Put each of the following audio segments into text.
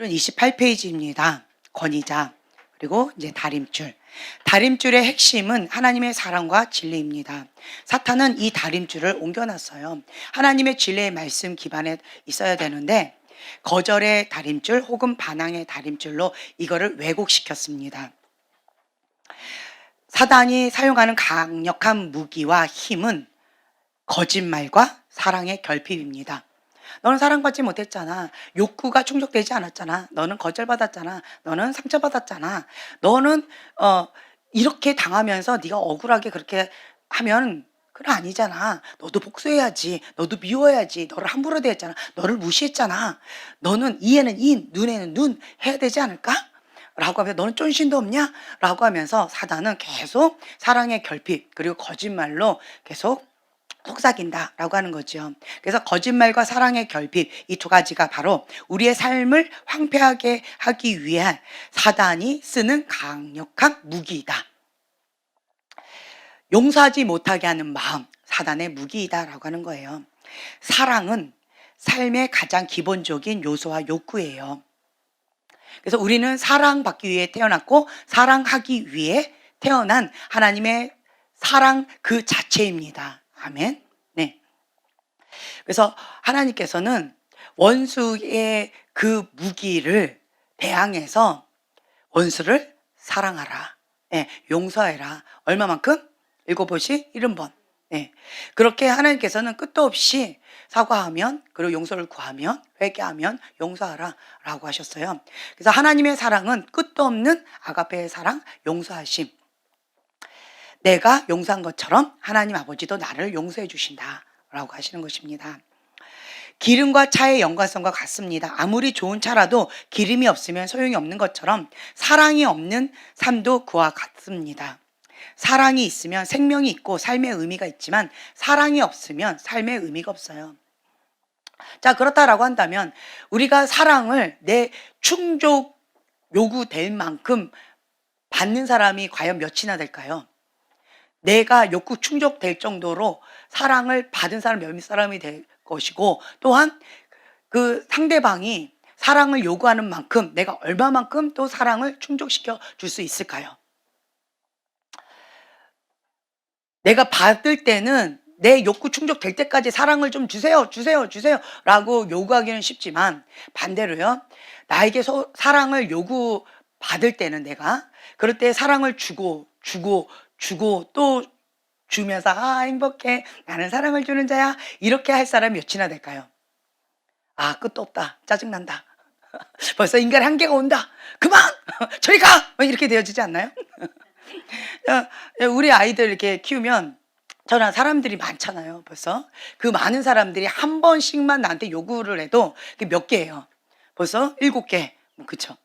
28페이지입니다. 권위자. 그리고 이제 다림줄. 다림줄의 핵심은 하나님의 사랑과 진리입니다. 사탄은 이 다림줄을 옮겨놨어요. 하나님의 진리의 말씀 기반에 있어야 되는데 거절의 다림줄 혹은 반항의 다림줄로 이거를 왜곡시켰습니다. 사단이 사용하는 강력한 무기와 힘은 거짓말과 사랑의 결핍입니다. 너는 사랑받지 못했잖아. 욕구가 충족되지 않았잖아. 너는 거절받았잖아. 너는 상처받았잖아. 너는 이렇게 당하면서 네가 억울하게 그렇게 하면 그건 아니잖아. 너도 복수해야지. 너도 미워해야지. 너를 함부로 대했잖아. 너를 무시했잖아. 너는 이에는 이, 눈에는 눈 해야 되지 않을까? 라고 하면서 너는 쫀신도 없냐? 라고 하면서 사단은 계속 사랑의 결핍 그리고 거짓말로 계속 속삭인다 라고 하는 거죠. 그래서 거짓말과 사랑의 결핍 이 두 가지가 바로 우리의 삶을 황폐하게 하기 위한 사단이 쓰는 강력한 무기이다. 용서하지 못하게 하는 마음 사단의 무기이다 라고 하는 거예요. 사랑은 삶의 가장 기본적인 요소와 욕구예요. 그래서 우리는 사랑받기 위해 태어났고 사랑하기 위해 태어난 하나님의 사랑 그 자체입니다. 아멘. 네. 그래서 하나님께서는 원수의 그 무기를 대항해서 원수를 사랑하라. 네, 용서해라. 얼마만큼? 읽어보시 70번. 네. 그렇게 하나님께서는 끝도 없이 사과하면 그리고 용서를 구하면 회개하면 용서하라 라고 하셨어요. 그래서 하나님의 사랑은 끝도 없는 아가페의 사랑, 용서하심. 내가 용서한 것처럼 하나님 아버지도 나를 용서해 주신다 라고 하시는 것입니다. 기름과 차의 연관성과 같습니다. 아무리 좋은 차라도 기름이 없으면 소용이 없는 것처럼 사랑이 없는 삶도 그와 같습니다. 사랑이 있으면 생명이 있고 삶의 의미가 있지만 사랑이 없으면 삶의 의미가 없어요. 자, 그렇다라고 한다면 우리가 사랑을 내 충족 요구될 만큼 받는 사람이 과연 몇이나 될까요? 내가 욕구 충족될 정도로 사랑을 받은 사람 몇 사람이 될 것이고 또한 그 상대방이 사랑을 요구하는 만큼 내가 얼마만큼 또 사랑을 충족시켜 줄 수 있을까요? 내가 받을 때는 내 욕구 충족될 때까지 사랑을 좀 주세요 라고 요구하기는 쉽지만 반대로요, 나에게 사랑을 요구받을 때는 내가 그럴 때 사랑을 주고 또 주면서 행복해 나는 사랑을 주는 자야 이렇게 할 사람이 몇이나 될까요? 끝도 없다 짜증난다 벌써 인간의 한계가 온다 그만 저리 가 이렇게 되어지지 않나요? 우리 아이들 이렇게 키우면 저랑 사람들이 많잖아요. 벌써 그 많은 사람들이 한 번씩만 나한테 요구를 해도 몇 개예요? 벌써 7개. 그쵸?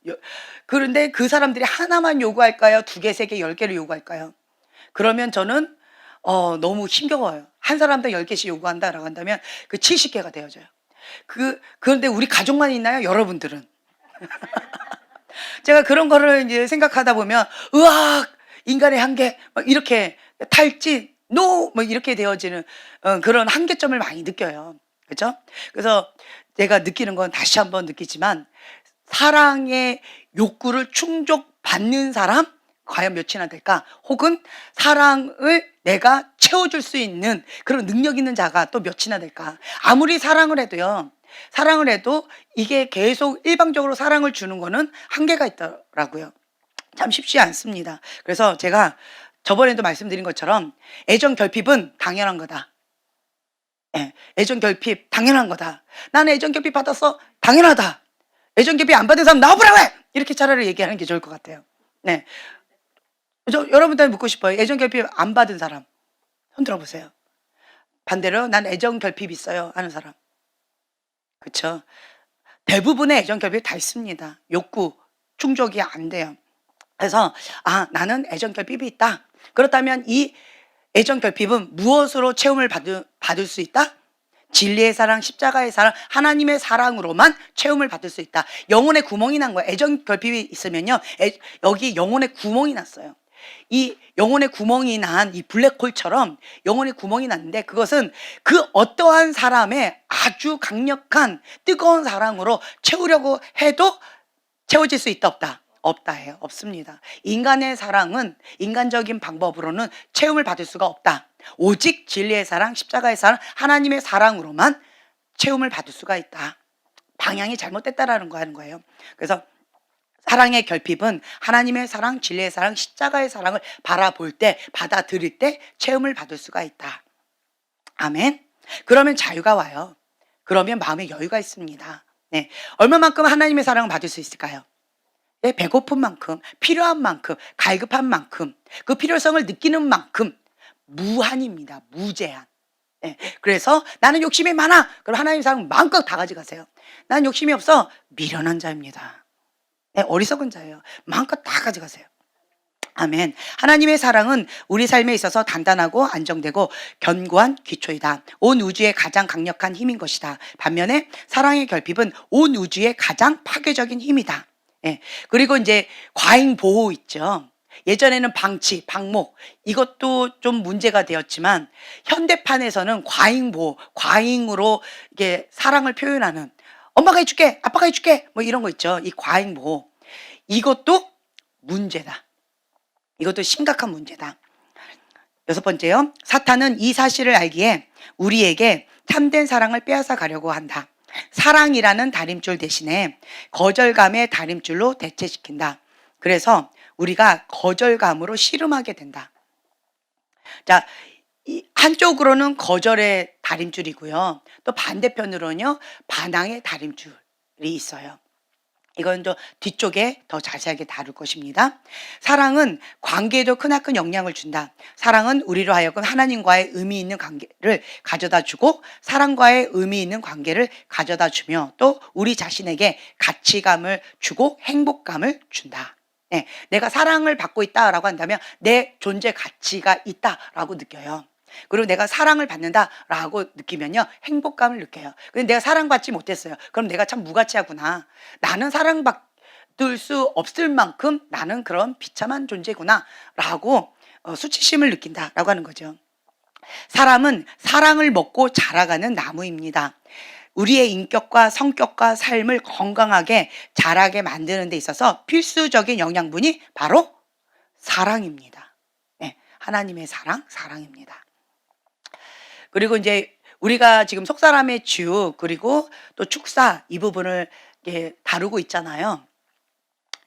그런데 그 사람들이 하나만 요구할까요? 2개, 3개, 10개를 요구할까요? 그러면 저는 너무 힘겨워요. 한 사람당 10개씩 요구한다라고 한다면 그 70개가 되어져요. 그런데 우리 가족만 있나요? 여러분들은. 제가 그런 거를 이제 생각하다 보면 으악 인간의 한계 이렇게 탈진 노 이렇게 되어지는 그런 한계점을 많이 느껴요. 그렇죠? 그래서 제가 느끼는 건 다시 한번 느끼지만 사랑의 욕구를 충족받는 사람 과연 몇이나 될까? 혹은 사랑을 내가 채워줄 수 있는 그런 능력 있는 자가 또 몇이나 될까? 아무리 사랑을 해도요. 사랑을 해도 이게 계속 일방적으로 사랑을 주는 거는 한계가 있더라고요. 참 쉽지 않습니다. 그래서 제가 저번에도 말씀드린 것처럼 애정 결핍은 당연한 거다. 애정 결핍 당연한 거다. 나는 애정 결핍 받았어? 당연하다. 애정 결핍 안 받은 사람 나와보라고 해! 이렇게 차라리 얘기하는 게 좋을 것 같아요. 네. 여러분들 묻고 싶어요. 애정 결핍 안 받은 사람 손 들어보세요. 반대로 난 애정 결핍 있어요 하는 사람. 그렇죠? 대부분의 애정 결핍 다 있습니다. 욕구 충족이 안 돼요. 그래서 나는 애정 결핍이 있다. 그렇다면 이 애정 결핍은 무엇으로 체험을 받을 수 있다? 진리의 사랑, 십자가의 사랑, 하나님의 사랑으로만 체험을 받을 수 있다. 영혼에 구멍이 난 거야. 애정 결핍이 있으면요, 여기 영혼에 구멍이 났어요. 이 영혼에 구멍이 난 이 블랙홀처럼 영혼에 구멍이 났는데 그것은 그 어떠한 사람의 아주 강력한 뜨거운 사랑으로 채우려고 해도 채워질 수 있다 없다? 없다예요. 없습니다. 인간의 사랑은 인간적인 방법으로는 채움을 받을 수가 없다. 오직 진리의 사랑, 십자가의 사랑, 하나님의 사랑으로만 채움을 받을 수가 있다. 방향이 잘못됐다라는 거 하는 거예요. 그래서 사랑의 결핍은 하나님의 사랑, 진리의 사랑, 십자가의 사랑을 바라볼 때, 받아들일 때 체험을 받을 수가 있다. 아멘. 그러면 자유가 와요. 그러면 마음에 여유가 있습니다. 네. 얼마만큼 하나님의 사랑을 받을 수 있을까요? 네, 배고픈 만큼, 필요한 만큼, 갈급한 만큼, 그 필요성을 느끼는 만큼 무한입니다. 무제한. 네. 그래서 나는 욕심이 많아. 그럼 하나님의 사랑 마음껏 다 가져가세요. 나는 욕심이 없어. 미련한 자입니다. 네, 어리석은 자예요. 마음껏 다 가져가세요. 아멘. 하나님의 사랑은 우리 삶에 있어서 단단하고 안정되고 견고한 기초이다. 온 우주의 가장 강력한 힘인 것이다. 반면에 사랑의 결핍은 온 우주의 가장 파괴적인 힘이다. 예. 그리고 이제 과잉 보호 있죠. 예전에는 방치, 방목 이것도 좀 문제가 되었지만 현대판에서는 과잉 보호, 과잉으로 이게 사랑을 표현하는 엄마가 해줄게, 아빠가 해줄게 뭐 이런 거 있죠. 이 과잉 보호 이것도 문제다. 이것도 심각한 문제다. 여섯 번째요. 사탄은 이 사실을 알기에 우리에게 참된 사랑을 빼앗아 가려고 한다. 사랑이라는 다림줄 대신에 거절감의 다림줄로 대체시킨다. 그래서 우리가 거절감으로 씨름하게 된다. 자, 한쪽으로는 거절의 다림줄이고요. 또 반대편으로는요, 반항의 다림줄이 있어요. 이건 또 뒤쪽에 더 자세하게 다룰 것입니다. 사랑은 관계에도 크나큰 영향을 준다. 사랑은 우리로 하여금 하나님과의 의미 있는 관계를 가져다 주고 사랑과의 의미 있는 관계를 가져다 주며 또 우리 자신에게 가치감을 주고 행복감을 준다. 네, 내가 사랑을 받고 있다라고 한다면 내 존재 가치가 있다라고 느껴요. 그리고 내가 사랑을 받는다라고 느끼면요 행복감을 느껴요. 근데 내가 사랑받지 못했어요. 그럼 내가 참 무가치하구나. 나는 사랑받을 수 없을 만큼 나는 그런 비참한 존재구나 라고 수치심을 느낀다라고 하는 거죠. 사람은 사랑을 먹고 자라가는 나무입니다. 우리의 인격과 성격과 삶을 건강하게 자라게 만드는 데 있어서 필수적인 영양분이 바로 사랑입니다. 네, 하나님의 사랑입니다. 그리고 이제 우리가 지금 속사람의 주 그리고 또 축사 이 부분을 다루고 있잖아요.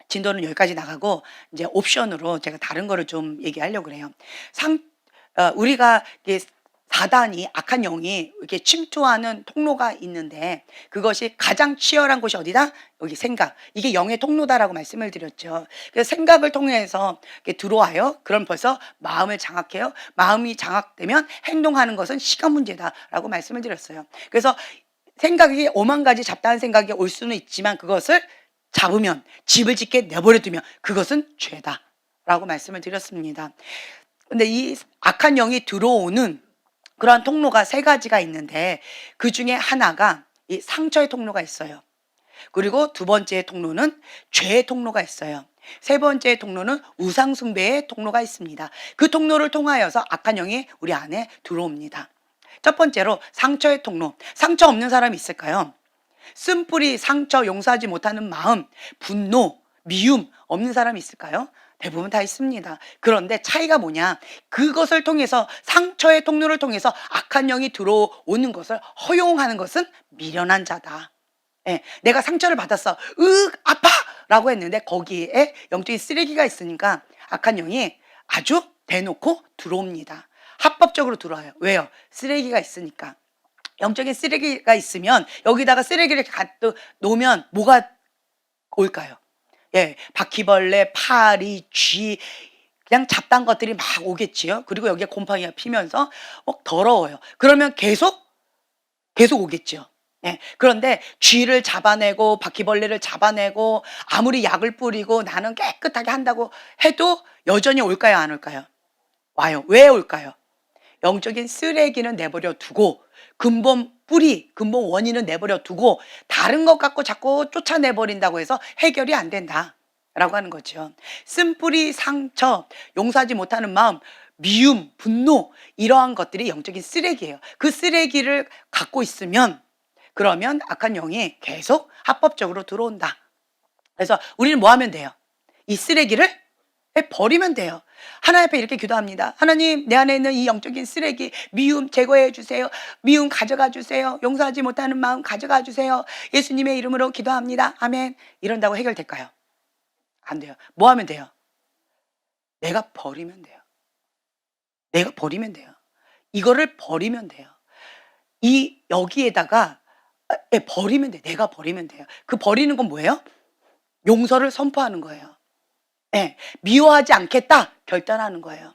진도는 여기까지 나가고 이제 옵션으로 제가 다른 거를 좀 얘기하려고 그래요. 우리가 사단이 악한 영이 이렇게 침투하는 통로가 있는데 그것이 가장 치열한 곳이 어디다? 여기 생각. 이게 영의 통로다라고 말씀을 드렸죠. 그래서 생각을 통해서 이렇게 들어와요. 그럼 벌써 마음을 장악해요. 마음이 장악되면 행동하는 것은 시간 문제다라고 말씀을 드렸어요. 그래서 생각이 오만 가지 잡다한 생각이 올 수는 있지만 그것을 잡으면 집을 짓게 내버려 두면 그것은 죄다라고 말씀을 드렸습니다. 근데 이 악한 영이 들어오는 그러한 통로가 세 가지가 있는데 그 중에 하나가 이 상처의 통로가 있어요. 그리고 두 번째 통로는 죄의 통로가 있어요. 세 번째 통로는 우상숭배의 통로가 있습니다. 그 통로를 통하여서 악한 영이 우리 안에 들어옵니다. 첫 번째로 상처의 통로. 상처 없는 사람이 있을까요? 쓴뿌리 상처 용서하지 못하는 마음, 분노, 미움 없는 사람이 있을까요? 대부분 다 있습니다. 그런데 차이가 뭐냐? 그것을 통해서 상처의 통로를 통해서 악한 영이 들어오는 것을 허용하는 것은 미련한 자다. 예, 내가 상처를 받았어. 아파! 라고 했는데 거기에 영적인 쓰레기가 있으니까 악한 영이 아주 대놓고 들어옵니다. 합법적으로 들어와요. 왜요? 쓰레기가 있으니까. 영적인 쓰레기가 있으면 여기다가 쓰레기를 갖다 놓으면 뭐가 올까요? 예, 바퀴벌레, 파리, 쥐, 그냥 잡다한 것들이 막 오겠지요. 그리고 여기에 곰팡이가 피면서 더러워요. 그러면 계속 오겠죠. 예, 그런데 쥐를 잡아내고 바퀴벌레를 잡아내고 아무리 약을 뿌리고 나는 깨끗하게 한다고 해도 여전히 올까요, 안 올까요? 와요. 왜 올까요? 영적인 쓰레기는 내버려 두고 근본 뿌리, 근본 원인은 내버려 두고 다른 것 갖고 자꾸 쫓아내버린다고 해서 해결이 안 된다라고 하는 거죠. 쓴뿌리, 상처, 용서하지 못하는 마음, 미움, 분노 이러한 것들이 영적인 쓰레기예요. 그 쓰레기를 갖고 있으면 그러면 악한 영이 계속 합법적으로 들어온다. 그래서 우리는 뭐 하면 돼요? 이 쓰레기를 버리면 돼요. 하나님 앞에 이렇게 기도합니다. 하나님, 내 안에 있는 이 영적인 쓰레기, 미움 제거해 주세요. 미움 가져가 주세요. 용서하지 못하는 마음 가져가 주세요. 예수님의 이름으로 기도합니다. 아멘. 이런다고 해결될까요? 안 돼요. 뭐 하면 돼요? 내가 버리면 돼요. 내가 버리면 돼요. 이거를 버리면 돼요. 여기에다가 버리면 돼. 내가 버리면 돼요. 그 버리는 건 뭐예요? 용서를 선포하는 거예요. 예, 미워하지 않겠다 결단하는 거예요.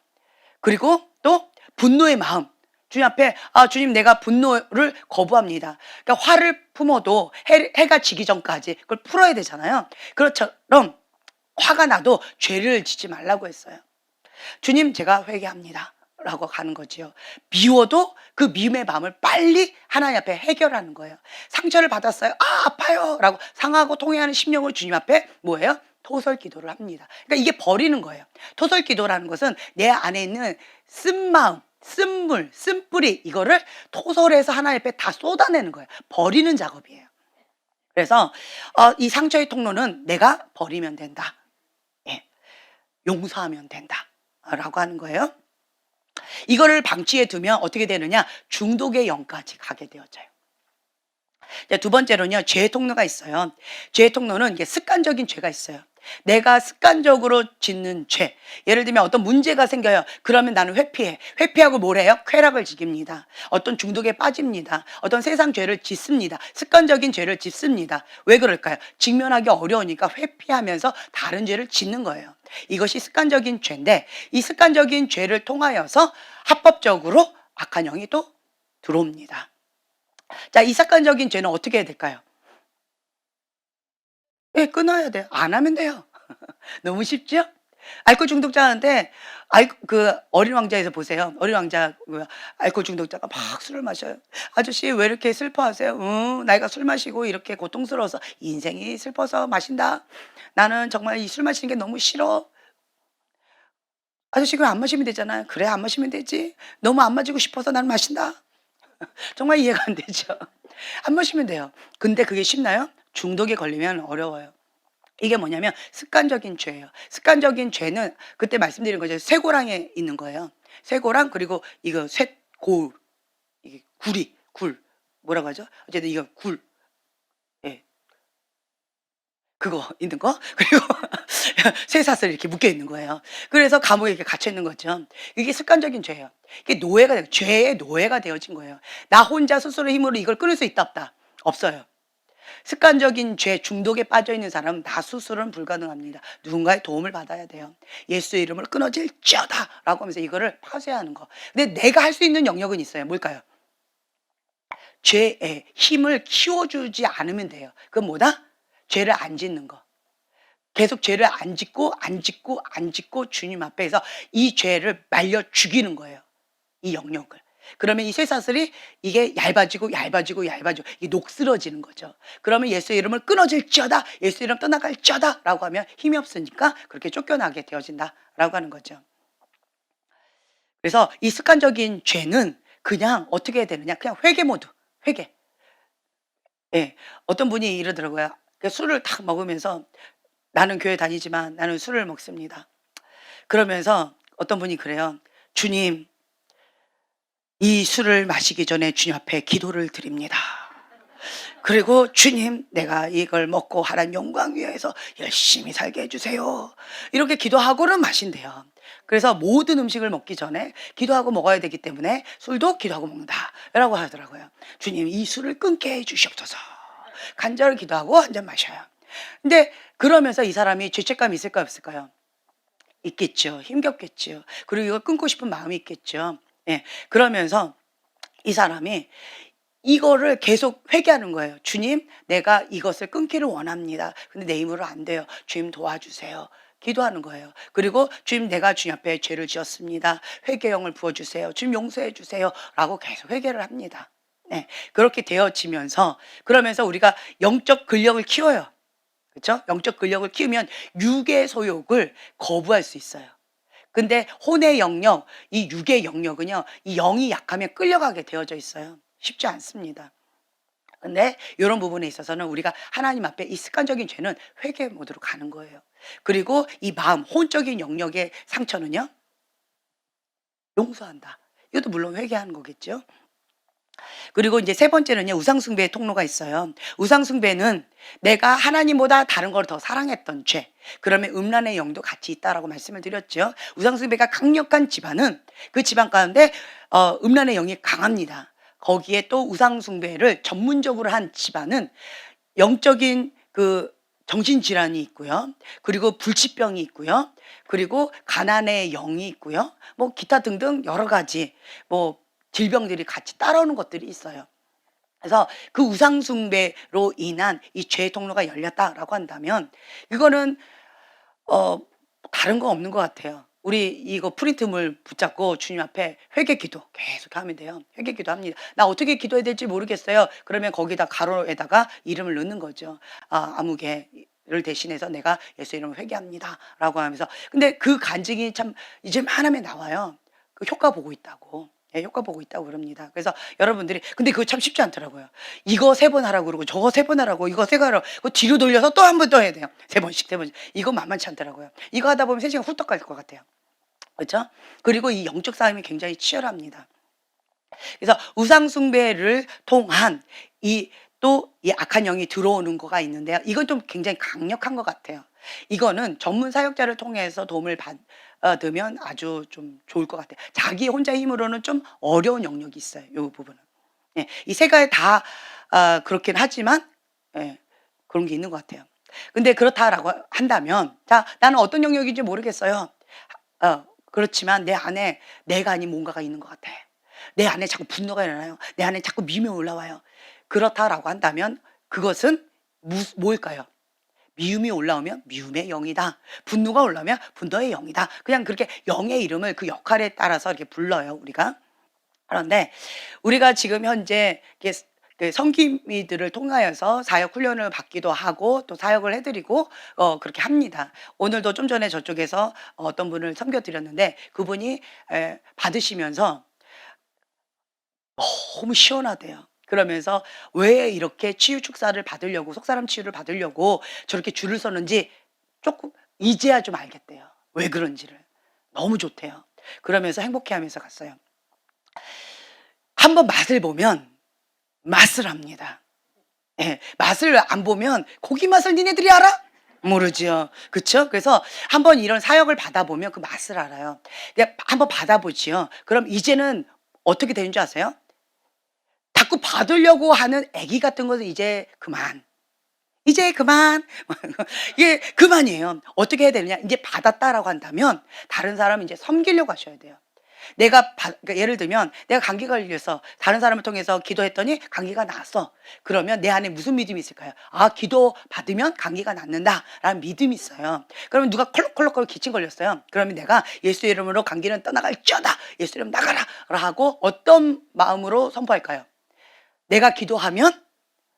그리고 또 분노의 마음, 주님 앞에 주님, 내가 분노를 거부합니다. 그러니까 화를 품어도 해가 지기 전까지 그걸 풀어야 되잖아요. 그것처럼 화가 나도 죄를 짓지 말라고 했어요. 주님, 제가 회개합니다 라고 가는 거지요. 미워도 그 미움의 마음을 빨리 하나님 앞에 해결하는 거예요. 상처를 받았어요. 아파요 라고 상하고 통해하는 심령을 주님 앞에 뭐예요? 토설 기도를 합니다. 그러니까 이게 버리는 거예요. 토설 기도라는 것은 내 안에 있는 쓴마음, 쓴물, 쓴뿌리, 이거를 토설해서 하나님 앞에 다 쏟아내는 거예요. 버리는 작업이에요. 그래서 이 상처의 통로는 내가 버리면 된다. 예, 용서하면 된다 라고 하는 거예요. 이거를 방치해 두면 어떻게 되느냐? 중독의 영까지 가게 되어져요. 두 번째로는요, 죄의 통로가 있어요. 죄의 통로는 이게 습관적인 죄가 있어요. 내가 습관적으로 짓는 죄. 예를 들면 어떤 문제가 생겨요. 그러면 나는 회피해. 회피하고 뭘 해요? 쾌락을 즐깁니다. 어떤 중독에 빠집니다. 어떤 세상 죄를 짓습니다. 습관적인 죄를 짓습니다. 왜 그럴까요? 직면하기 어려우니까 회피하면서 다른 죄를 짓는 거예요. 이것이 습관적인 죄인데, 이 습관적인 죄를 통하여서 합법적으로 악한 영이 또 들어옵니다. 자, 이 습관적인 죄는 어떻게 해야 될까요? 예, 끊어야 돼요. 안 하면 돼요. 너무 쉽죠? 알코올 중독자한테 그 어린 왕자에서 보세요. 어린 왕자 알코올 중독자가 막 술을 마셔요. 아저씨, 왜 이렇게 슬퍼하세요? 나이가 술 마시고 이렇게 고통스러워서, 인생이 슬퍼서 마신다. 나는 정말 이 술 마시는 게 너무 싫어. 아저씨, 그럼 안 마시면 되잖아요. 그래, 안 마시면 되지. 너무 안 마시고 싶어서 나는 마신다. 정말 이해가 안 되죠. 안 마시면 돼요. 근데 그게 쉽나요? 중독에 걸리면 어려워요. 이게 뭐냐면 습관적인 죄예요. 습관적인 죄는 그때 말씀드린 거죠. 쇠고랑에 있는 거예요. 쇠고랑, 그리고 이거 쇠골, 이게 굴, 뭐라고 하죠? 어쨌든 이거 굴, 예, 그거 있는 거. 그리고 쇠사슬 이렇게 묶여 있는 거예요. 그래서 감옥에 이렇게 갇혀 있는 거죠. 이게 습관적인 죄예요. 이게 죄의 노예가 되어진 거예요. 나 혼자 스스로 힘으로 이걸 끊을 수 있다 없다? 없어요. 습관적인 죄 중독에 빠져 있는 사람은 나 스스로는 불가능합니다. 누군가의 도움을 받아야 돼요. 예수의 이름을 끊어질지어다 라고 하면서 이거를 파쇄하는 거. 근데 내가 할 수 있는 영역은 있어요. 뭘까요? 죄의 힘을 키워주지 않으면 돼요. 그건 뭐다? 죄를 안 짓는 거. 계속 죄를 안 짓고 주님 앞에서 이 죄를 말려 죽이는 거예요. 이 영역을. 그러면 이 쇠사슬이 이게 얇아지고 이게 녹슬어지는 거죠. 그러면 예수의 이름을 끊어질지어다, 예수의 이름 떠나갈지어다 라고 하면 힘이 없으니까 그렇게 쫓겨나게 되어진다 라고 하는 거죠. 그래서 이 습관적인 죄는 그냥 어떻게 해야 되느냐? 그냥 회개 모드, 회개. 예, 어떤 분이 이러더라고요. 술을 탁 먹으면서, 나는 교회 다니지만 나는 술을 먹습니다. 그러면서 어떤 분이 그래요. 주님, 이 술을 마시기 전에 주님 앞에 기도를 드립니다. 그리고 주님, 내가 이걸 먹고 하나님 영광 위해서 열심히 살게 해주세요. 이렇게 기도하고는 마신대요. 그래서 모든 음식을 먹기 전에 기도하고 먹어야 되기 때문에 술도 기도하고 먹는다 라고 하더라고요. 주님, 이 술을 끊게 해주시옵소서. 간절히 기도하고 한 잔 마셔요. 근데 그러면서 이 사람이 죄책감이 있을까 없을까요? 있겠죠. 힘겹겠죠. 그리고 이걸 끊고 싶은 마음이 있겠죠. 예, 그러면서 이 사람이 이거를 계속 회개하는 거예요. 주님, 내가 이것을 끊기를 원합니다. 근데 내 힘으로 안 돼요. 주님 도와주세요. 기도하는 거예요. 그리고 주님, 내가 주님 앞에 죄를 지었습니다. 회개형을 부어주세요. 주님 용서해 주세요. 라고 계속 회개를 합니다. 네, 그렇게 되어지면서, 그러면서 우리가 영적 근력을 키워요. 그렇죠? 영적 근력을 키우면 육의 소욕을 거부할 수 있어요. 근데 혼의 영역, 이 육의 영역은요, 이 영이 약하면 끌려가게 되어져 있어요. 쉽지 않습니다. 근데 이런 부분에 있어서는 우리가 하나님 앞에 이 습관적인 죄는 회개 모드로 가는 거예요. 그리고 이 마음, 혼적인 영역의 상처는요, 용서한다. 이것도 물론 회개하는 거겠죠. 그리고 이제 세 번째는요, 우상숭배의 통로가 있어요. 우상숭배는 내가 하나님보다 다른 걸 더 사랑했던 죄. 그러면 음란의 영도 같이 있다라고 말씀을 드렸죠. 우상숭배가 강력한 집안은 그 집안 가운데 음란의 영이 강합니다. 거기에 또 우상숭배를 전문적으로 한 집안은 영적인 그 정신질환이 있고요. 그리고 불치병이 있고요. 그리고 가난의 영이 있고요. 뭐 기타 등등 여러 가지 뭐 질병들이 같이 따라오는 것들이 있어요. 그래서 그 우상숭배로 인한 이 죄의 통로가 열렸다라고 한다면 이거는 어 다른 거 없는 것 같아요. 우리 이거 프린트물 붙잡고 주님 앞에 회개 기도 계속 하면 돼요. 회개 기도합니다. "나 어떻게 기도해야 될지 모르겠어요." 그러면 거기다 가로에다가 이름을 넣는 거죠. "아 아무개를 대신해서 내가 예수 이름으로 회개합니다."라고 하면서, 근데 그 간증이 참 이제만하면 나와요. 그 효과 보고 있다고. 예, 효과 보고 있다고 그럽니다. 그래서 여러분들이, 근데 그거 참 쉽지 않더라고요. 이거 3번 하라고 그러고 저거 3번 하라고, 이거 3번 하라고, 그거 뒤로 돌려서 또 한 번 더 해야 돼요. 3번씩 3번씩. 이거 만만치 않더라고요. 이거 하다 보면 3시간 훌떡 갈 것 같아요. 그렇죠? 그리고 이 영적 싸움이 굉장히 치열합니다. 그래서 우상 숭배를 통한 이 또 이 악한 영이 들어오는 거가 있는데요. 이건 좀 굉장히 강력한 것 같아요. 이거는 전문 사역자를 통해서 도움을 받으면 아주 좀 좋을 것 같아요. 자기 혼자 힘으로는 좀 어려운 영역이 있어요, 요 부분은. 예. 이 세 가지 다 그렇긴 하지만, 예, 그런 게 있는 것 같아요. 근데 그렇다라고 한다면, 자, 나는 어떤 영역인지 모르겠어요. 그렇지만 내 안에 내가 아닌 뭔가가 있는 것 같아. 내 안에 자꾸 분노가 일어나요. 내 안에 자꾸 미움이 올라와요. 그렇다라고 한다면 그것은 뭘까요? 미움이 올라오면 미움의 영이다. 분노가 올라오면 분노의 영이다. 그냥 그렇게 영의 이름을 그 역할에 따라서 이렇게 불러요, 우리가. 그런데 우리가 지금 현재 이렇게 그 성기미들을 통하여서 사역 훈련을 받기도 하고 또 사역을 해 드리고 그렇게 합니다. 오늘도 좀 전에 저쪽에서 어떤 분을 섬겨 드렸는데 그분이 받으시면서 너무 시원하대요. 그러면서 왜 이렇게 치유 축사를 받으려고, 속사람 치유를 받으려고 저렇게 줄을 섰는지 조금 이제야 좀 알겠대요, 왜 그런지를. 너무 좋대요. 그러면서 행복해하면서 갔어요. 한번 맛을 보면 맛을 압니다. 예. 맛을 안 보면 고기 맛을 니네들이 알아? 모르지요. 그쵸? 그래서 한번 이런 사역을 받아 보면 그 맛을 알아요. 그냥 한번 받아 보지요. 그럼 이제는 어떻게 되는 줄 아세요? 자꾸 받으려고 하는 애기 같은 것은 이제 그만. 이제 그만. 이게 그만이에요. 어떻게 해야 되느냐? 인제 받았다라고 한다면 다른 사람을 인제 섬기려고 하셔야 돼요. 그러니까 예를 들면 내가 감기가 걸려서 다른 사람을 통해서 기도했더니 감기가 나았어. 그러면 내 안에 무슨 믿음이 있을까요? '아 기도 받으면 감기가 낫는다.'라는 믿음이 있어요. 그러면 누가 콜록콜록콜록 기침 걸렸어요. 그러면 내가 '예수 이름으로 감기는 떠나갈지어다. 예수 이름 나가라.' 하고 어떤 마음으로 선포할까요? 내가 기도하면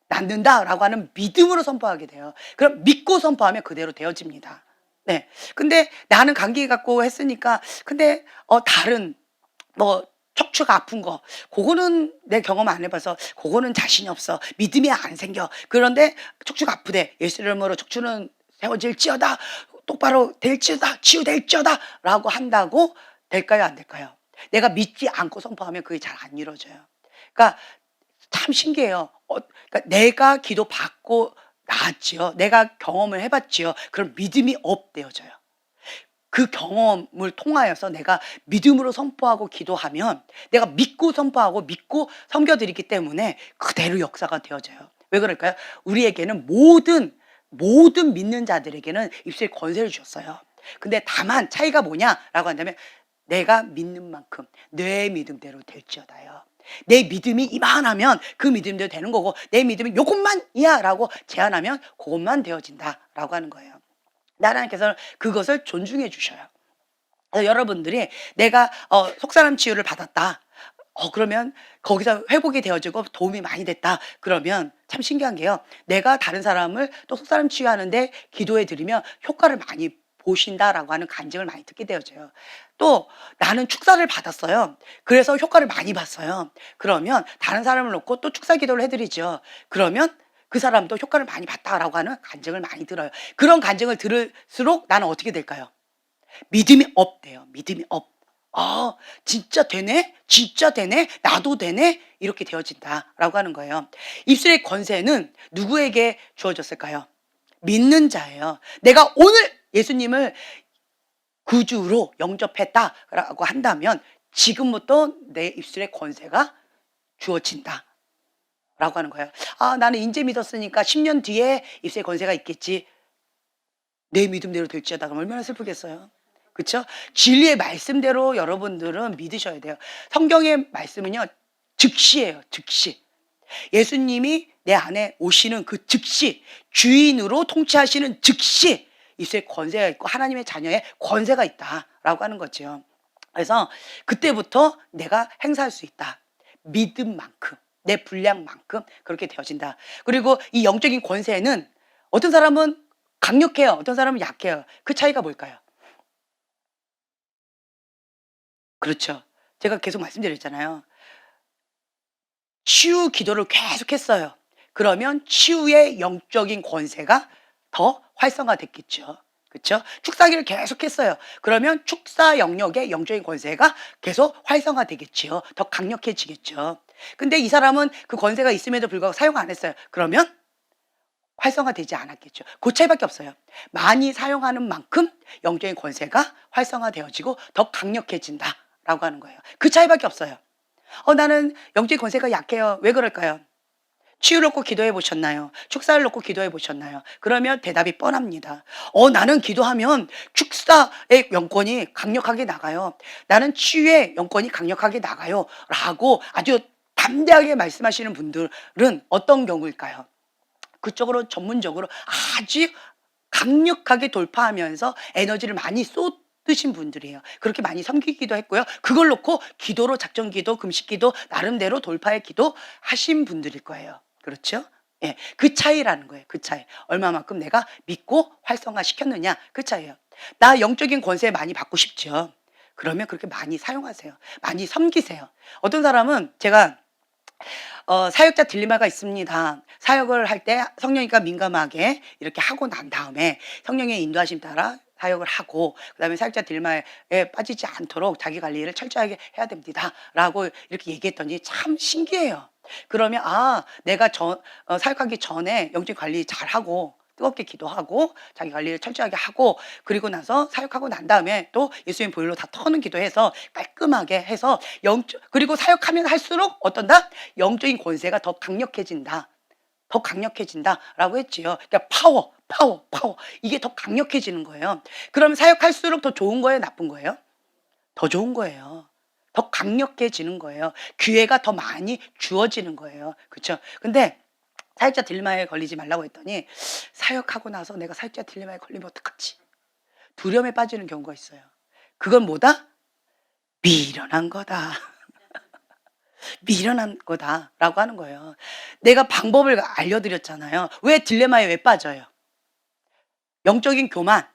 낫는다라고 하는 믿음으로 선포하게 돼요. 그럼 믿고 선포하면 그대로 되어집니다. 네. 근데 나는 감기 갖고 했으니까, 근데 다른 뭐 척추가 아픈 거, 그거는 내 경험 안 해 봐서 그거는 자신이 없어. 믿음이 안 생겨. 그런데 척추가 아프대. 예수 이름으로 척추는 세워질지어다. 똑바로 될지어다. 치유될지어다라고 한다고 될까요, 안 될까요? 내가 믿지 않고 선포하면 그게 잘 안 이루어져요. 그러니까 참 신기해요. 그러니까 내가 기도받고 나았지요. 내가 경험을 해 봤지요. 그럼 믿음이 업되어져요. 그 경험을 통하여서 내가 믿음으로 선포하고 기도하면 내가 믿고 선포하고 믿고 섬겨 드리기 때문에 그대로 역사가 되어져요. 왜 그럴까요? 우리에게는 모든 믿는 자들에게는 입술에 권세를 주셨어요. 근데 다만 차이가 뭐냐라고 한다면 내가 믿는 만큼 내 믿음대로 될지어다요. 내 믿음이 이만하면 그 믿음대로 되는 거고, 내 믿음이 요것만이야라고 제한하면 그것만 되어진다라고 하는 거예요. 하나님께서는 그것을 존중해 주셔요. 그래서 여러분들이 내가 속사람 치유를 받았다. 그러면 거기서 회복이 되어지고 도움이 많이 됐다. 그러면 참 신기한 게요. 내가 다른 사람을 또 속사람 치유하는데 기도해 드리면 효과를 많이 보신다라고 하는 간증을 많이 듣게 되어져요. 또 나는 축사를 받았어요. 그래서 효과를 많이 봤어요. 그러면 다른 사람을 놓고 또 축사 기도를 해드리죠. 그러면 그 사람도 효과를 많이 봤다라고 하는 간증을 많이 들어요. 그런 간증을 들을수록 나는 어떻게 될까요? 믿음이 업돼요. 믿음이 업. 아, 진짜 되네? 진짜 되네? 나도 되네? 이렇게 되어진다라고 하는 거예요. 입술의 권세는 누구에게 주어졌을까요? 믿는 자예요. 내가 오늘 예수님을 구주로 영접했다라고 한다면 지금부터 내 입술의 권세가 주어진다. 라고 하는 거예요. 아, 나는 이제 믿었으니까 10년 뒤에 입술의 권세가 있겠지. 내 믿음대로 될지어다. 그럼 얼마나 슬프겠어요. 그렇죠? 진리의 말씀대로 여러분들은 믿으셔야 돼요. 성경의 말씀은요, 즉시예요. 즉시. 예수님이 내 안에 오시는 그 즉시, 주인으로 통치하시는 즉시 입술에 권세가 있고 하나님의 자녀의 권세가 있다라고 하는 거죠. 그래서 그때부터 내가 행사할 수 있다. 믿음만큼, 내 분량만큼 그렇게 되어진다. 그리고 이 영적인 권세는 어떤 사람은 강력해요. 어떤 사람은 약해요. 그 차이가 뭘까요? 그렇죠. 제가 계속 말씀드렸잖아요. 치유 기도를 계속 했어요. 그러면 치유의 영적인 권세가 더 활성화됐겠죠. 그렇죠? 축사기를 계속 했어요. 그러면 축사 영역의 영적인 권세가 계속 활성화되겠지요. 더 강력해지겠죠. 근데 이 사람은 그 권세가 있음에도 불구하고 사용 안 했어요. 그러면 활성화되지 않았겠죠. 그 차이밖에 없어요. 많이 사용하는 만큼 영적인 권세가 활성화되어지고 더 강력해진다라고 하는 거예요. 그 차이밖에 없어요. 나는 영적인 권세가 약해요. 왜 그럴까요? 치유를 놓고 기도해 보셨나요? 축사를 놓고 기도해 보셨나요? 그러면 대답이 뻔합니다. 나는 기도하면 축사의 영권이 강력하게 나가요. 나는 치유의 영권이 강력하게 나가요. 라고 아주 담대하게 말씀하시는 분들은 어떤 경우일까요? 그쪽으로 전문적으로 아주 강력하게 돌파하면서 에너지를 많이 쏟으신 분들이에요. 그렇게 많이 섬기기도 했고요. 그걸 놓고 기도로 작전 기도, 금식 기도, 나름대로 돌파의 기도 하신 분들일 거예요. 그렇죠? 예, 그 차이라는 거예요. 그 차이. 얼마만큼 내가 믿고 활성화 시켰느냐. 그 차이예요. 나 영적인 권세 많이 받고 싶죠. 그러면 그렇게 많이 사용하세요. 많이 섬기세요. 어떤 사람은 제가 사역자 딜레마가 있습니다. 사역을 할 때 성령이니까 민감하게 이렇게 하고 난 다음에 성령의 인도하심 따라 사역을 하고 그다음에 사역자 딜레마에 빠지지 않도록 자기 관리를 철저하게 해야 됩니다. 라고 이렇게 얘기했더니 참 신기해요. 그러면 내가 사역하기 전에 영적 관리 잘하고 뜨겁게 기도하고 자기 관리를 철저하게 하고 그리고 나서 사역하고 난 다음에 또 예수님 보혈로 다 터는 기도해서 깔끔하게 해서 그리고 사역하면 할수록 어떤다? 영적인 권세가 더 강력해진다. 더 강력해진다라고 했지요. 그러니까 파워. 이게 더 강력해지는 거예요. 그럼 사역할수록 더 좋은 거예요? 나쁜 거예요? 더 좋은 거예요. 더 강력해지는 거예요. 기회가 더 많이 주어지는 거예요. 그렇죠? 근데 사역자 딜레마에 걸리지 말라고 했더니 사역하고 나서 내가 사역자 딜레마에 걸리면 어떡하지? 두려움에 빠지는 경우가 있어요. 그건 뭐다? 미련한 거다. 미련한 거다라고 하는 거예요. 내가 방법을 알려드렸잖아요. 왜 딜레마에 왜 빠져요? 영적인 교만.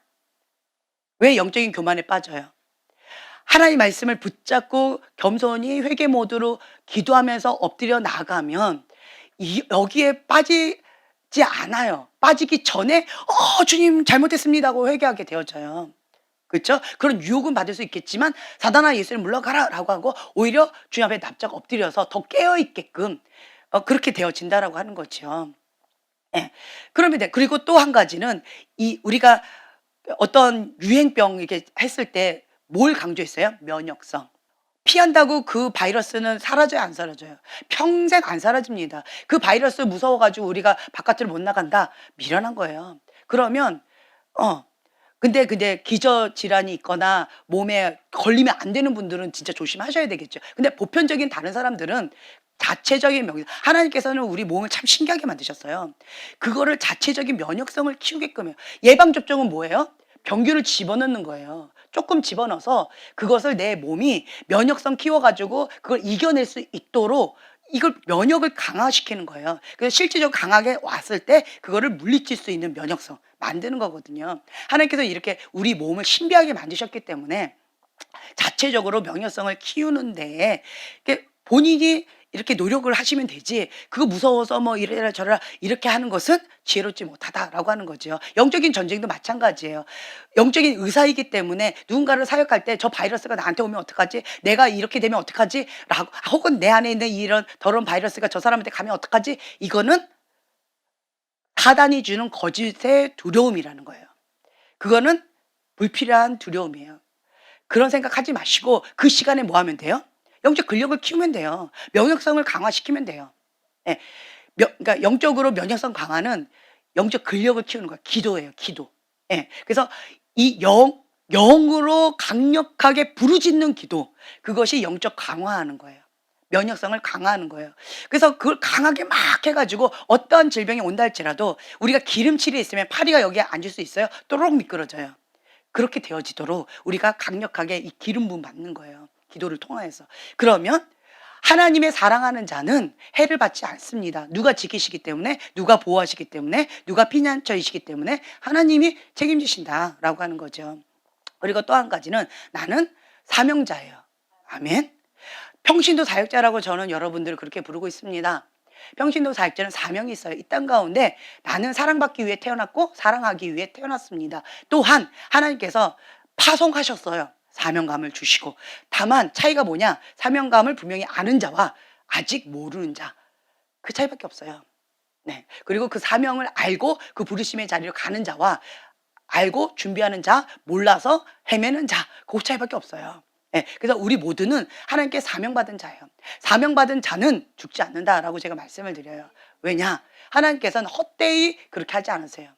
왜 영적인 교만에 빠져요? 하나님 말씀을 붙잡고 겸손히 회개 모드로 기도하면서 엎드려 나가면 여기에 빠지지 않아요. 빠지기 전에 주님 잘못했습니다고 회개하게 되어져요. 그렇죠? 그런 유혹은 받을 수 있겠지만 사단아 예수를 물러가라라고 하고 오히려 주님 앞에 납작 엎드려서 더 깨어 있게끔 그렇게 되어진다라고 하는 거죠. 예. 그러면 그리고 또 한 가지는 우리가 어떤 유행병 이렇게 했을 때 뭘 강조했어요? 면역성. 피한다고 그 바이러스는 사라져요, 안 사라져요? 평생 안 사라집니다. 그 바이러스 무서워가지고 우리가 바깥으로 못 나간다? 미련한 거예요. 그러면 근데 기저질환이 있거나 몸에 걸리면 안 되는 분들은 진짜 조심하셔야 되겠죠. 근데 보편적인 다른 사람들은 자체적인 하나님께서는 우리 몸을 참 신기하게 만드셨어요. 그거를 자체적인 면역성을 키우게끔 해요. 예방접종은 뭐예요? 병균을 집어넣는 거예요. 조금 집어넣어서 그것을 내 몸이 면역성 키워가지고 그걸 이겨낼 수 있도록 이걸 면역을 강화시키는 거예요. 그래서 실질적으로 강하게 왔을 때 그거를 물리칠 수 있는 면역성. 만드는 거거든요. 하나님께서 이렇게 우리 몸을 신비하게 만드셨기 때문에 자체적으로 명령성을 키우는 데에 본인이 이렇게 노력을 하시면 되지, 그거 무서워서 뭐 이래라 저래라 이렇게 하는 것은 지혜롭지 못하다라고 하는 거죠. 영적인 전쟁도 마찬가지예요. 영적인 의사이기 때문에 누군가를 사역할 때 저 바이러스가 나한테 오면 어떡하지? 내가 이렇게 되면 어떡하지? 라고, 혹은 내 안에 있는 이런 더러운 바이러스가 저 사람한테 가면 어떡하지? 이거는 사단이 주는 거짓의 두려움이라는 거예요. 그거는 불필요한 두려움이에요. 그런 생각하지 마시고 그 시간에 뭐 하면 돼요? 영적 근력을 키우면 돼요. 면역성을 강화시키면 돼요. 예. 그러니까 영적으로 면역성 강화는 영적 근력을 키우는 거예요. 기도예요, 기도. 예. 그래서 이 영으로 강력하게 부르짖는 기도, 그것이 영적 강화하는 거예요. 면역성을 강화하는 거예요. 그래서 그걸 강하게 막 해가지고 어떤 질병이 온다 할지라도 우리가 기름칠이 있으면 파리가 여기에 앉을 수 있어요? 또록 미끄러져요. 그렇게 되어지도록 우리가 강력하게 이 기름 부음 받는 거예요. 기도를 통하여서. 그러면 하나님의 사랑하는 자는 해를 받지 않습니다. 누가 지키시기 때문에, 누가 보호하시기 때문에, 누가 피난처이시기 때문에 하나님이 책임지신다라고 하는 거죠. 그리고 또 한 가지는 나는 사명자예요. 아멘. 평신도 사역자라고 저는 여러분들을 그렇게 부르고 있습니다. 평신도 사역자는 사명이 있어요. 이 땅 가운데 나는 사랑받기 위해 태어났고 사랑하기 위해 태어났습니다. 또한 하나님께서 파송하셨어요. 사명감을 주시고. 다만 차이가 뭐냐? 사명감을 분명히 아는 자와 아직 모르는 자, 그 차이밖에 없어요. 네. 그리고 그 사명을 알고 그 부르심의 자리로 가는 자와 알고 준비하는 자, 몰라서 헤매는 자, 그 차이밖에 없어요. 예, 그래서 우리 모두는 하나님께 사명받은 자예요. 사명받은 자는 죽지 않는다라고 제가 말씀을 드려요. 왜냐? 하나님께서는 헛되이 그렇게 하지 않으세요.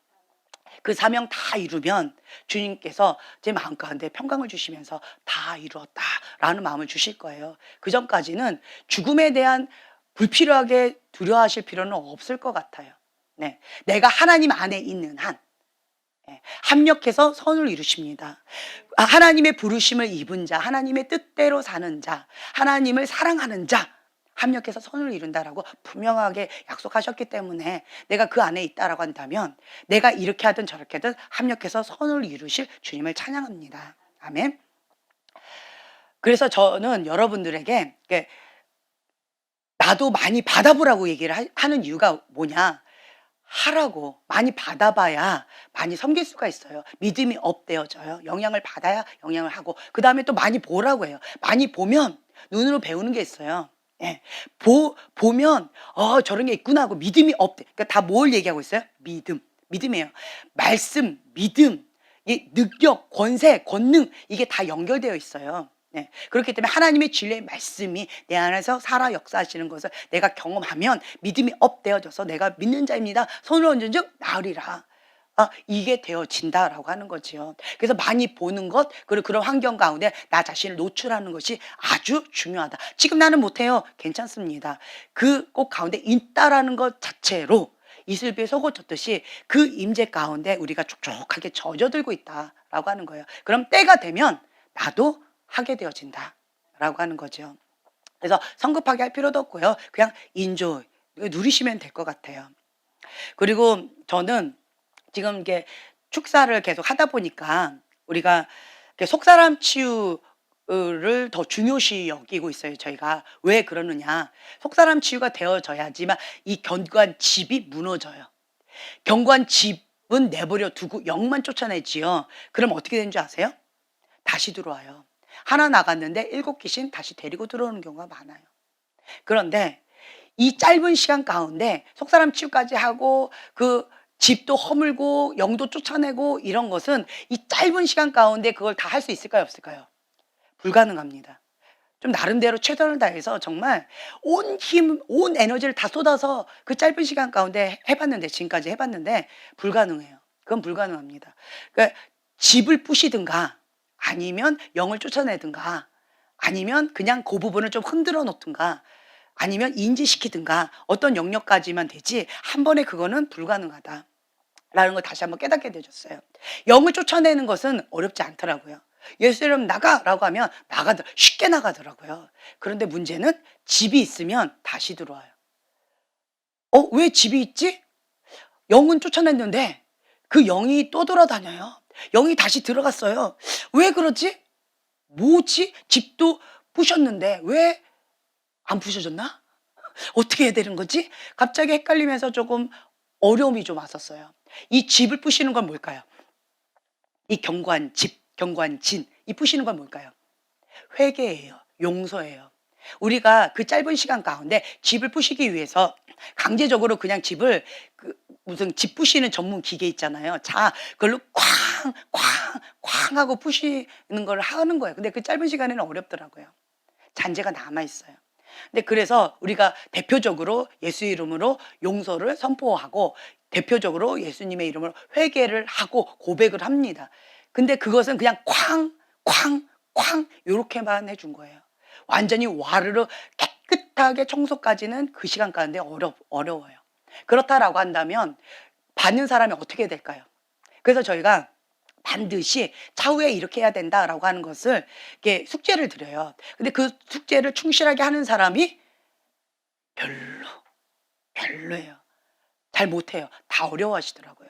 그 사명 다 이루면 주님께서 제 마음 가운데 평강을 주시면서 다 이루었다라는 마음을 주실 거예요. 그 전까지는 죽음에 대한 불필요하게 두려워하실 필요는 없을 것 같아요. 네, 내가 하나님 안에 있는 한 합력해서 선을 이루십니다. 하나님의 부르심을 입은 자, 하나님의 뜻대로 사는 자, 하나님을 사랑하는 자, 합력해서 선을 이룬다라고 분명하게 약속하셨기 때문에 내가 그 안에 있다라고 한다면 내가 이렇게 하든 저렇게 하든 합력해서 선을 이루실 주님을 찬양합니다. 아멘. 그래서 저는 여러분들에게 나도 많이 받아보라고 얘기를 하는 이유가 뭐냐? 하라고. 많이 받아봐야 많이 섬길 수가 있어요. 믿음이 업되어져요. 영향을 받아야 영향을 하고, 그 다음에 또 많이 보라고 해요. 많이 보면 눈으로 배우는 게 있어요. 예. 보면 저런 게 있구나 하고 믿음이 업돼. 그러니까 다 뭘 얘기하고 있어요? 믿음이에요. 말씀, 믿음, 이 능력, 권세, 권능, 이게 다 연결되어 있어요. 네. 그렇기 때문에 하나님의 진리의 말씀이 내 안에서 살아 역사하시는 것을 내가 경험하면 믿음이 업되어져서 내가 믿는 자입니다. 손을 얹은 즉 나으리라. 이게 되어진다라고 하는 거지요. 그래서 많이 보는 것, 그리고 그런 환경 가운데 나 자신을 노출하는 것이 아주 중요하다. 지금 나는 못해요. 괜찮습니다. 그 꼭 가운데 있다라는 것 자체로 이슬비에 속옷 젖듯이 그 임재 가운데 우리가 촉촉하게 젖어들고 있다라고 하는 거예요. 그럼 때가 되면 나도 하게 되어진다 라고 하는 거죠. 그래서 성급하게 할 필요도 없고요. 그냥 인조 누리시면 될 것 같아요. 그리고 저는 지금 이게 축사를 계속 하다 보니까 우리가 속사람 치유를 더 중요시 여기고 있어요. 저희가 왜 그러느냐? 속사람 치유가 되어져야지만 이 견고한 집이 무너져요. 견고한 집은 내버려 두고 영만 쫓아내지요. 그럼 어떻게 되는 줄 아세요? 다시 들어와요. 하나 나갔는데 7 귀신 다시 데리고 들어오는 경우가 많아요. 그런데 이 짧은 시간 가운데 속사람 치유까지 하고 그 집도 허물고 영도 쫓아내고 이런 것은 이 짧은 시간 가운데 그걸 다 할 수 있을까요, 없을까요? 불가능합니다. 좀 나름대로 최선을 다해서 정말 온 힘, 온 에너지를 다 쏟아서 그 짧은 시간 가운데 해봤는데, 지금까지 해봤는데 불가능해요. 그건 불가능합니다. 그러니까 집을 부시든가 아니면 영을 쫓아내든가 아니면 그냥 그 부분을 좀 흔들어 놓든가 아니면 인지시키든가 어떤 영역까지만 되지 한 번에 그거는 불가능하다 라는 걸 다시 한번 깨닫게 되셨어요. 영을 쫓아내는 것은 어렵지 않더라고요. 예수님 나가라고 하면 쉽게 나가더라고요. 그런데 문제는 집이 있으면 다시 들어와요. 왜 집이 있지? 영은 쫓아냈는데 그 영이 또 돌아다녀요. 영이 다시 들어갔어요. 왜 그러지? 뭐지? 집도 부셨는데 왜 안 부셔졌나? 어떻게 해야 되는 거지? 갑자기 헷갈리면서 조금 어려움이 좀 왔었어요. 이 집을 부시는 건 뭘까요? 이 견고한 집, 견고한 진, 이 부시는 건 뭘까요? 회개예요. 용서예요. 우리가 그 짧은 시간 가운데 집을 부시기 위해서 강제적으로 그냥 집을 그 무슨 집 부시는 전문 기계 있잖아요. 자, 그걸로 쾅, 쾅, 쾅 하고 부시는 걸 하는 거예요. 근데 그 짧은 시간에는 어렵더라고요. 잔재가 남아 있어요. 근데 그래서 우리가 대표적으로 예수 이름으로 용서를 선포하고 대표적으로 예수님의 이름으로 회개를 하고 고백을 합니다. 근데 그것은 그냥 쾅, 쾅, 쾅 요렇게만 해준 거예요. 완전히 와르르 깨끗하게 청소까지는 그 시간 가는데 어려워요. 그렇다라고 한다면 받는 사람이 어떻게 될까요? 그래서 저희가 반드시 차후에 이렇게 해야 된다라고 하는 것을 이렇게 숙제를 드려요. 근데 그 숙제를 충실하게 하는 사람이 별로, 별로예요. 잘 못해요. 다 어려워하시더라고요.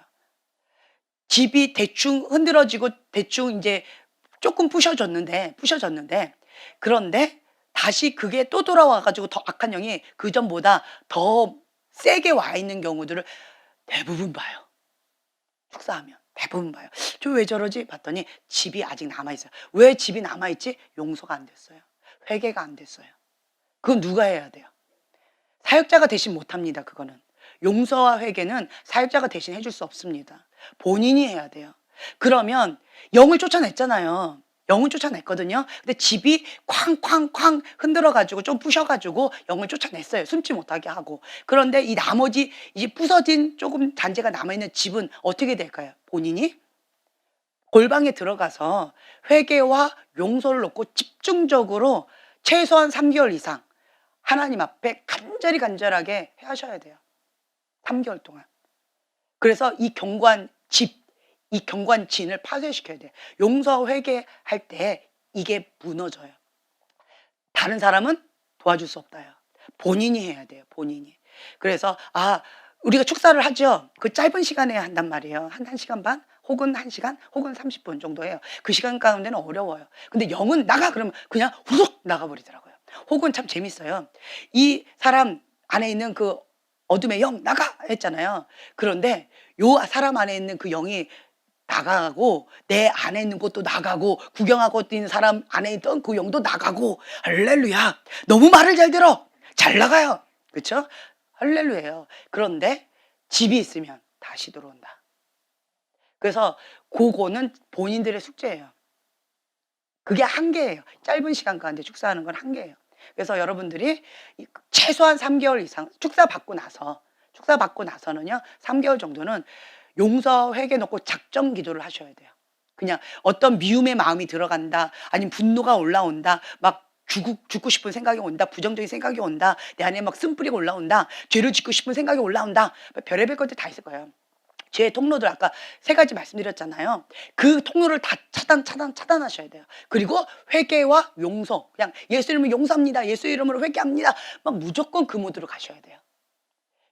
집이 대충 흔들어지고 대충 이제 조금 부셔졌는데 그런데 다시 그게 또 돌아와 가지고 더 악한 영이 그전보다 더 세게 와 있는 경우들을 대부분 봐요. 축사하면 대부분 봐요. 저 왜 저러지? 봤더니 집이 아직 남아 있어요. 왜 집이 남아 있지? 용서가 안 됐어요. 회개가 안 됐어요. 그건 누가 해야 돼요? 사역자가 대신 못 합니다. 그거는. 용서와 회개는 사역자가 대신 해줄 수 없습니다. 본인이 해야 돼요. 그러면 영을 쫓아냈잖아요. 영을 쫓아냈거든요. 근데 집이 쾅쾅쾅 흔들어 가지고 좀 부셔 가지고 영을 쫓아냈어요. 숨지 못하게 하고. 그런데 이 나머지 이제 부서진 조금 잔재가 남아 있는 집은 어떻게 될까요? 본인이 골방에 들어가서 회개와 용서를 놓고 집중적으로 최소한 3개월 이상 하나님 앞에 간절하게 하셔야 돼요. 3개월 동안. 그래서 이 견고한 집, 이 견고한 진을 파쇄시켜야 돼요. 용서와 회개할 때 이게 무너져요. 다른 사람은 도와줄 수 없다요. 본인이 해야 돼요. 본인이. 그래서 우리가 축사를 하죠. 그 짧은 시간에 한단 말이에요. 한 1시간 반 혹은 1시간 혹은 30분 정도 해요. 그 시간 가운데는 어려워요. 근데 영은 나가 그러면 그냥 후룩 나가버리더라고요. 혹은 참 재밌어요. 이 사람 안에 있는 그 어둠의 영 나가 했잖아요. 그런데 요 사람 안에 있는 그 영이 나가고 내 안에 있는 것도 나가고 구경하고 있는 사람 안에 있던 그 영도 나가고 할렐루야. 너무 말을 잘 들어. 잘 나가요. 그렇죠? 할렐루야예요. 그런데 집이 있으면 다시 들어온다. 그래서 그거는 본인들의 숙제예요. 그게 한계예요. 짧은 시간 가운데 축사하는 건 한계예요. 그래서 여러분들이 최소한 3개월 이상 축사 받고 나서는요. 3개월 정도는 용서 회개 놓고 작정 기도를 하셔야 돼요. 그냥 어떤 미움의 마음이 들어간다. 아니면 분노가 올라온다. 막 죽고 싶은 생각이 온다. 부정적인 생각이 온다. 내 안에 막 쓴뿌리가 올라온다. 죄를 짓고 싶은 생각이 올라온다. 별의별 것들 다 있을 거예요. 제 통로들 아까 3가지 말씀드렸잖아요. 그 통로를 다 차단하셔야 돼요. 그리고 회개와 용서. 그냥 예수 이름으로 용서합니다. 예수 이름으로 회개합니다. 막 무조건 그 모드로 가셔야 돼요.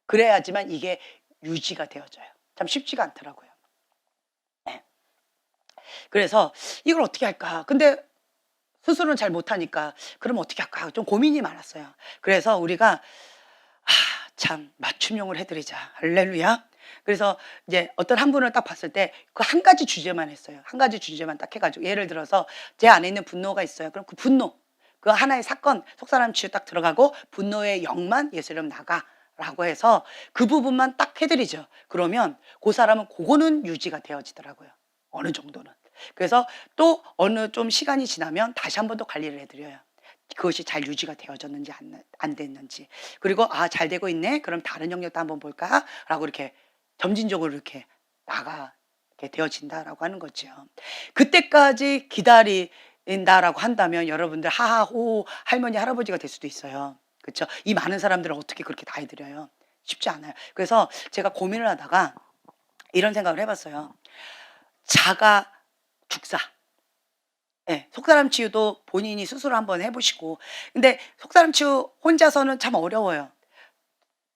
그래야지만 이게 유지가 되어져요. 참 쉽지가 않더라고요. 네. 그래서 이걸 어떻게 할까? 근데 스스로는 잘 못하니까 그러면 어떻게 할까? 좀 고민이 많았어요. 그래서 우리가 참 맞춤형을 해드리자. 할렐루야. 그래서 이제 어떤 한 분을 딱 봤을 때 그 한 가지 주제만 했어요. 한 가지 주제만 딱 해가지고 예를 들어서 제 안에 있는 분노가 있어요. 그럼 그 분노, 그 하나의 사건, 속사람 치유 딱 들어가고 분노의 영만 예수 이름 나가라고 해서 그 부분만 딱 해드리죠. 그러면 그 사람은 그거는 유지가 되어지더라고요. 어느 정도는. 그래서 또 어느 좀 시간이 지나면 다시 한 번 더 관리를 해드려요. 그것이 잘 유지가 되어졌는지 안 됐는지. 그리고 잘 되고 있네. 그럼 다른 영역도 한번 볼까라고 이렇게 점진적으로 이렇게 나가게 되어진다라고 하는 거죠. 그때까지 기다린다라고 한다면 여러분들 하하호 할머니 할아버지가 될 수도 있어요. 그렇죠? 이 많은 사람들을 어떻게 그렇게 다 해드려요? 쉽지 않아요. 그래서 제가 고민을 하다가 이런 생각을 해봤어요. 자가 축사. 네, 속사람 치유도 본인이 스스로 한번 해보시고. 근데 속사람 치유 혼자서는 참 어려워요.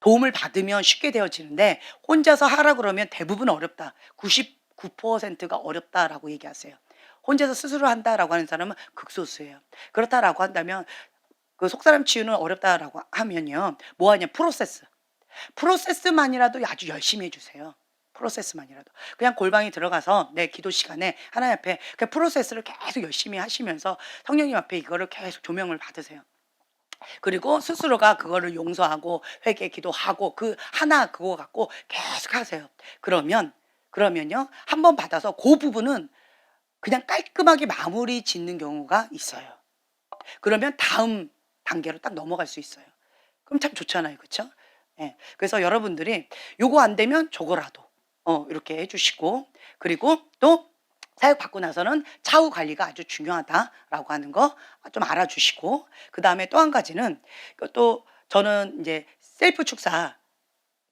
도움을 받으면 쉽게 되어지는데 혼자서 하라 그러면 대부분 어렵다. 99%가 어렵다라고 얘기하세요. 혼자서 스스로 한다라고 하는 사람은 극소수예요. 그렇다라고 한다면 그 속사람 치유는 어렵다라고 하면요. 뭐 하냐? 프로세스. 프로세스만이라도 아주 열심히 해 주세요. 프로세스만이라도. 그냥 골방에 들어가서 내 기도 시간에 하나님 앞에 그 프로세스를 계속 열심히 하시면서 성령님 앞에 이거를 계속 조명을 받으세요. 그리고 스스로가 그거를 용서하고 회개 기도하고 그 하나 그거 갖고 계속 하세요. 그러면요. 한 번 받아서 그 부분은 그냥 깔끔하게 마무리 짓는 경우가 있어요. 그러면 다음 단계로 딱 넘어갈 수 있어요. 그럼 참 좋잖아요. 그쵸? 예. 그래서 여러분들이 요거 안 되면 저거라도 이렇게 해 주시고 그리고 또 사역 받고 나서는 차후 관리가 아주 중요하다라고 하는 거 좀 알아주시고 그다음에 또 한 가지는 또 저는 이제 셀프 축사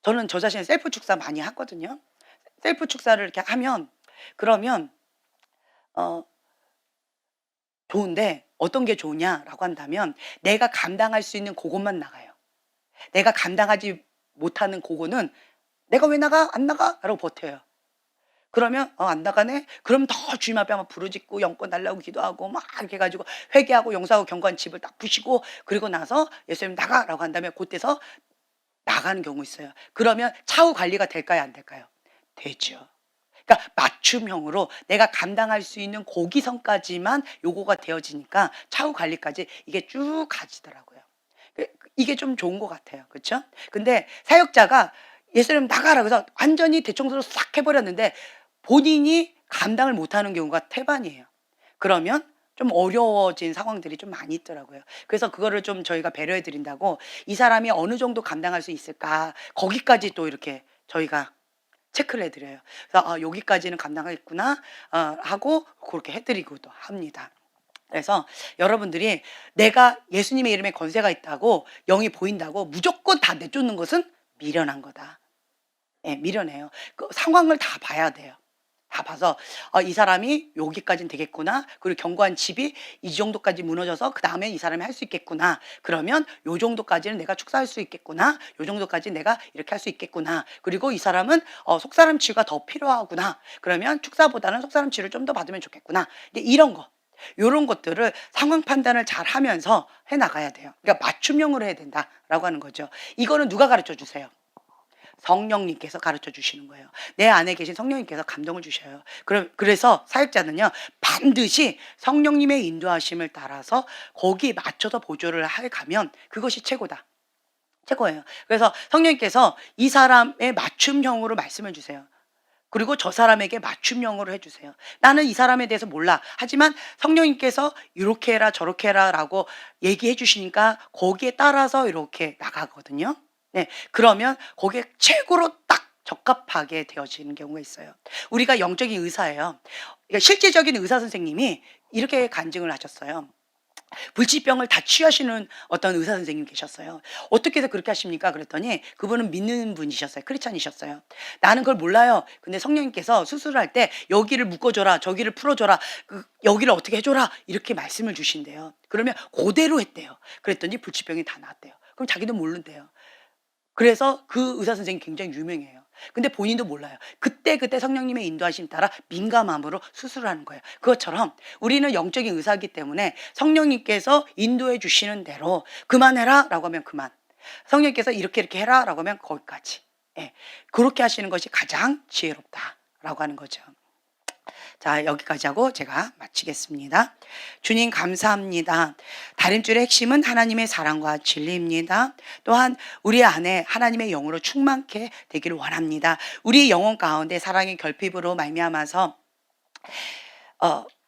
저는 저 자신의 셀프 축사 많이 하거든요. 셀프 축사를 이렇게 하면 그러면 어 좋은데 어떤 게 좋으냐라고 한다면 내가 감당할 수 있는 그것만 나가요. 내가 감당하지 못하는 그거는 '내가 왜 나가? 안 나가?' 라고 버텨요. 그러면 '어 안 나가네?' 그럼 더 주님 앞에 막 부르짖고 영권 달라고 기도하고 막 이렇게 해 가지고 회개하고 용서하고 경고한 집을 딱 부시고 그리고 나서 "예수님 나가."라고 한 다음에 고때서 나가는 경우 있어요. 그러면 차후 관리가 될까요? 안 될까요? 되죠. 그러니까 맞춤형으로 내가 감당할 수 있는 고기선까지만 요구가 되어지니까 차후 관리까지 이게 쭉 가지더라고요. 이게 좀 좋은 것 같아요. 그쵸? 근데 사역자가 "예수님 나가라." 그래서 완전히 대청소를 싹 해 버렸는데 본인이 감당을 못하는 경우가 태반이에요. 그러면 좀 어려워진 상황들이 좀 많이 있더라고요. 그래서 그거를 좀 저희가 배려해 드린다고 '이 사람이 어느 정도 감당할 수 있을까?' 거기까지 또 이렇게 저희가 체크를 해 드려요. 그래서 '아 여기까지는 감당하겠구나.' 하고 고렇게 해 드리고도 합니다. 그래서 여러분들이 내가 예수님의 이름에 권세가 있다고 영이 보인다고 무조건 다 내쫓는 것은 미련한 거다. 예 미련해요. 그 상황을 다 봐야 돼요. 다 봐서 '이 사람이 여기까지는 되겠구나. 그리고 견고한 집이 이 정도까지 무너져서 그다음에 이 사람이 할 수 있겠구나. 그러면 요 정도까지는 내가 축사할 수 있겠구나. 요 정도까지 내가 이렇게 할 수 있겠구나. 그리고 이 사람은 속사람 치유가 더 필요하구나. 그러면 축사보다는 속사람 치유를 좀 더 받으면 좋겠구나.' 이제 이런 거. 요런 것들을 상황 판단을 잘 하면서 해 나가야 돼요. 그러니까 맞춤형으로 해야 된다라고 하는 거죠. 이거는 누가 가르쳐 주세요? 성령님께서 가르쳐 주시는 거예요. 내 안에 계신 성령님께서 감동을 주셔요. 그래서 사역자는요, 반드시 성령님의 인도하심을 따라서 거기에 맞춰서 보조를 해 가면 그것이 최고다. 최고예요. 그래서 성령님께서 이 사람의 맞춤형으로 말씀을 주세요. 그리고 저 사람에게 맞춤형으로 해 주세요. 나는 이 사람에 대해서 몰라. 하지만 성령님께서 "이렇게 해라. 저렇게 해라."라고 얘기해 주시니까 거기에 따라서 이렇게 나가거든요. 네. 그러면 거기에 최고로 딱 적합하게 되어지는 경우가 있어요. 우리가 영적인 의사예요. 그러니까 실제적인 의사 선생님이 이렇게 간증을 하셨어요. 불치병을 다 치유하시는 어떤 의사 선생님이 계셨어요. "어떻게 해서 그렇게 하십니까?" 그랬더니 그분은 믿는 분이셨어요. 크리스찬이셨어요. "나는 그걸 몰라요. 근데 성령님께서 수술을 할 때 여기를 묶어 줘라. 저기를 풀어 줘라. 여기를 어떻게 해 줘라." 이렇게 말씀을 주신대요. 그러면 고대로 했대요. 그랬더니 불치병이 다 나았대요. 그럼 자기도 모른대요. 그래서 그 의사 선생님이 굉장히 유명해요. 근데 본인도 몰라요. 그때그때 성령님의 인도하심 따라 민감함으로 수술을 하는 거예요. 그것처럼 우리는 영적인 의사이기 때문에 성령님께서 인도해 주시는 대로 "그만해라."라고 하면 그만. 성령님께서 "이렇게 이렇게 해라."라고 하면 거기까지. 예. 그렇게 하시는 것이 가장 지혜롭다라고 하는 거죠. 자, 여기까지 하고 제가 마치겠습니다. 주님 감사합니다. 다림줄의 핵심은 하나님의 사랑과 진리입니다. 또한 우리 안에 하나님의 영으로 충만케 되기를 원합니다. 우리 영혼 가운데 사랑의 결핍으로 말미암아서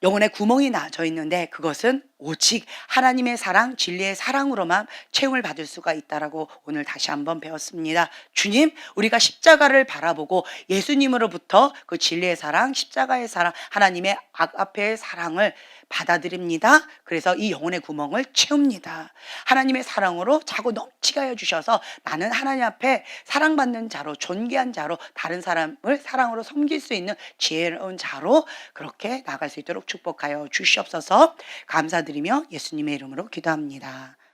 영혼에 구멍이 나져 있는데 그것은 오직 하나님의 사랑, 진리의 사랑으로만 채움을 받을 수가 있다라고 오늘 다시 한번 배웠습니다. 주님, 우리가 십자가를 바라보고 예수님으로부터 그 진리의 사랑, 십자가의 사랑, 하나님의 아가페의 사랑을 받아들입니다. 그래서 이 영혼의 구멍을 채웁니다. 하나님의 사랑으로 자꾸 넘치게 하여 주셔서 나는 하나님 앞에 사랑받는 자로, 존귀한 자로, 다른 사람을 사랑으로 섬길 수 있는 지혜로운 자로 그렇게 나갈 수 있도록 축복하여 주시옵소서. 감사드리며 예수님의 이름으로 기도합니다.